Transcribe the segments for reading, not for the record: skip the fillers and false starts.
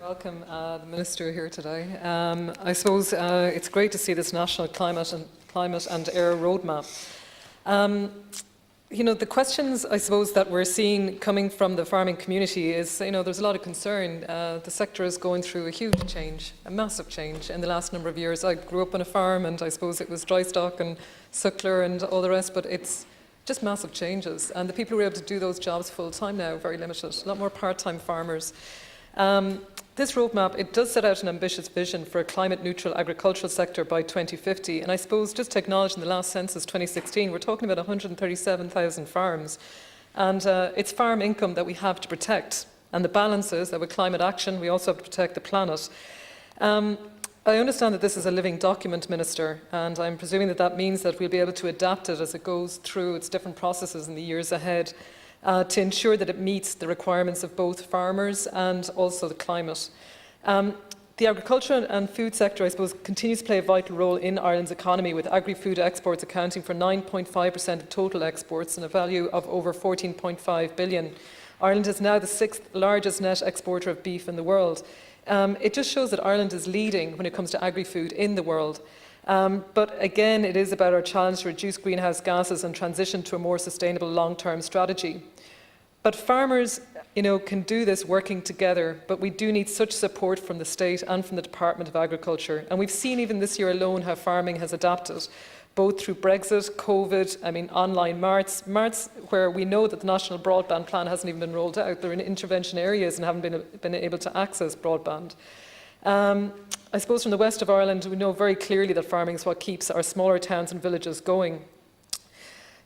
Welcome the Minister here today. I suppose it's great to see this national climate and air roadmap. The questions I suppose that we're seeing coming from the farming community is, there's a lot of concern. The sector is going through a huge change, a massive change in the last number of years. I grew up on a farm and I suppose it was dry stock and suckler and all the rest, but it's just massive changes. And the people who are able to do those jobs full time now are very limited, a lot more part-time farmers. This roadmap, it does set out an ambitious vision for a climate-neutral agricultural sector by 2050. And I suppose just to acknowledge in the last census, 2016, we're talking about 137,000 farms. And it's farm income that we have to protect. And the balance is that with climate action, we also have to protect the planet. I understand that this is a living document, Minister, and I'm presuming that that means that we'll be able to adapt it as it goes through its different processes in the years ahead. To ensure that it meets the requirements of both farmers and also the climate. The agriculture and food sector, I suppose, continues to play a vital role in Ireland's economy, with agri-food exports accounting for 9.5% of total exports and a value of over 14.5 billion. Ireland is now the 6th largest net exporter of beef in the world. It just shows that Ireland is leading when it comes to agri-food in the world. But again, it is about our challenge to reduce greenhouse gases and transition to a more sustainable long-term strategy. But farmers, can do this working together, but we do need such support from the state and from the Department of Agriculture. And we've seen even this year alone how farming has adapted, both through Brexit, COVID, online marts where we know that the National Broadband Plan hasn't even been rolled out. They're in intervention areas and haven't been able to access broadband. I suppose from the west of Ireland, we know very clearly that farming is what keeps our smaller towns and villages going.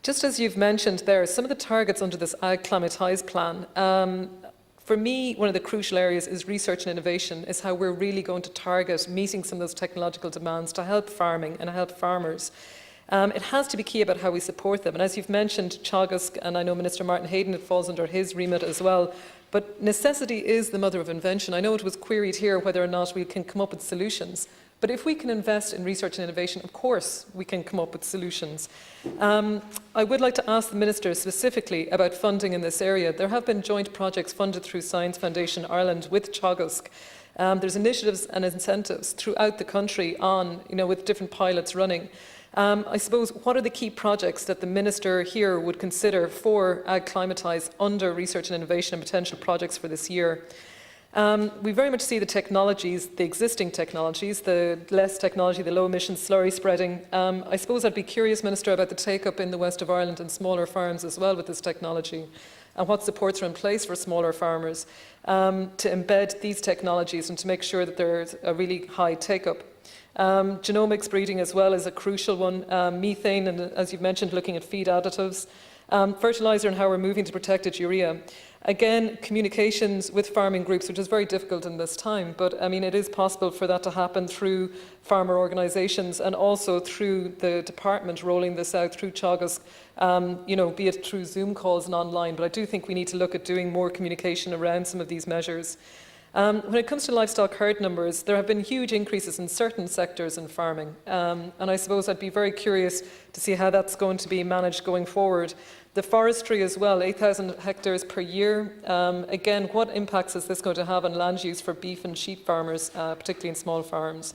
Just as you've mentioned there, some of the targets under this Climatise plan, for me, one of the crucial areas is research and innovation, is how we're really going to target meeting some of those technological demands to help farming and help farmers. It has to be key about how we support them. And as you've mentioned, Teagasc, and I know Minister Martin Hayden, it falls under his remit as well. But necessity is the mother of invention. I know it was queried here whether or not we can come up with solutions. But if we can invest in research and innovation, of course we can come up with solutions. I would like to ask the Minister specifically about funding in this area. There have been joint projects funded through Science Foundation Ireland with Teagasc. There's initiatives and incentives throughout the country on, with different pilots running. I suppose, what are the key projects that the Minister here would consider for Climatise under research and innovation and potential projects for this year? We very much see the technologies, the existing technologies, the less technology, the low emission slurry spreading. I suppose I'd be curious, Minister, about the take-up in the west of Ireland and smaller farms as well with this technology, and what supports are in place for smaller farmers to embed these technologies and to make sure that there's a really high take-up. Genomics breeding as well is a crucial one. Methane, and as you've mentioned, looking at feed additives. Fertiliser and how we're moving to protected urea. Again, communications with farming groups, which is very difficult in this time, but it is possible for that to happen through farmer organisations and also through the department rolling this out through Teagasc, be it through Zoom calls and online. But I do think we need to look at doing more communication around some of these measures. When it comes to livestock herd numbers, there have been huge increases in certain sectors in farming. And I suppose I'd be very curious to see how that's going to be managed going forward. The forestry as well, 8,000 hectares per year. Again, what impacts is this going to have on land use for beef and sheep farmers, particularly in small farms?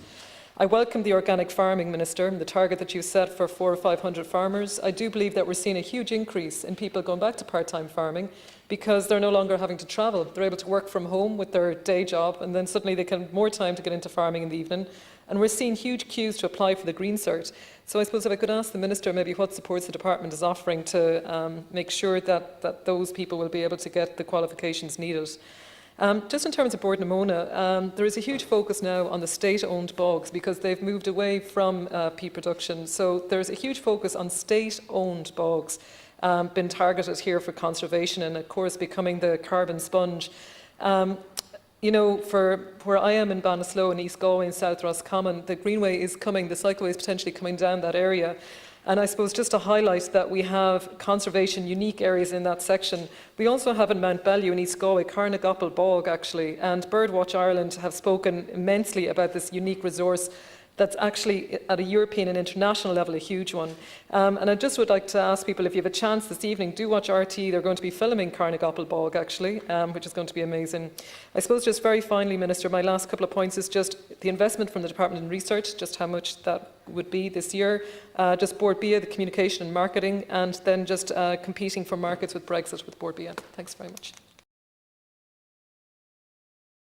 I welcome the organic farming, Minister, and the target that you set for 400 or 500 farmers. I do believe that we're seeing a huge increase in people going back to part-time farming because they're no longer having to travel. They're able to work from home with their day job, and then suddenly they can have more time to get into farming in the evening. And we're seeing huge queues to apply for the Green Cert. So I suppose if I could ask the Minister maybe what supports the Department is offering to make sure that those people will be able to get the qualifications needed. Just in terms of Bord na Móna, there is a huge focus now on the state-owned bogs because they've moved away from peat production. So there's a huge focus on state-owned bogs been targeted here for conservation and, of course, becoming the carbon sponge. For where I am in Ballinasloe in East Galway and South Roscommon, the Greenway is coming, the cycleway is potentially coming down that area. And I suppose just to highlight that we have conservation unique areas in that section. We also have in Mount Bellew in East Galway, Carnagapple Bog actually, and Birdwatch Ireland have spoken immensely about this unique resource that's actually at a European and international level a huge one. And I just would like to ask people, if you have a chance this evening, do watch RT. They're going to be filming Carnegoppel Bog actually, which is going to be amazing. I suppose just very finally, Minister, my last couple of points is just the investment from the Department in Research, just how much that would be this year, just Board BIA, the communication and marketing, and then just competing for markets with Brexit with Board BIA. Thanks very much.